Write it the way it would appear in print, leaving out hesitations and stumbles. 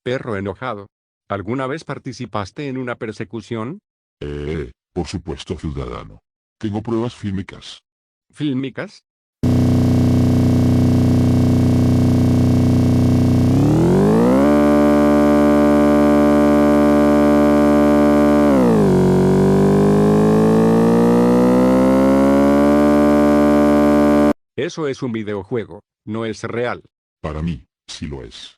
Perro enojado. ¿Alguna vez participaste en una persecución? Por supuesto, ciudadano. Tengo pruebas fílmicas. ¿Fílmicas? Eso es un videojuego, no es real. Para mí, sí lo es.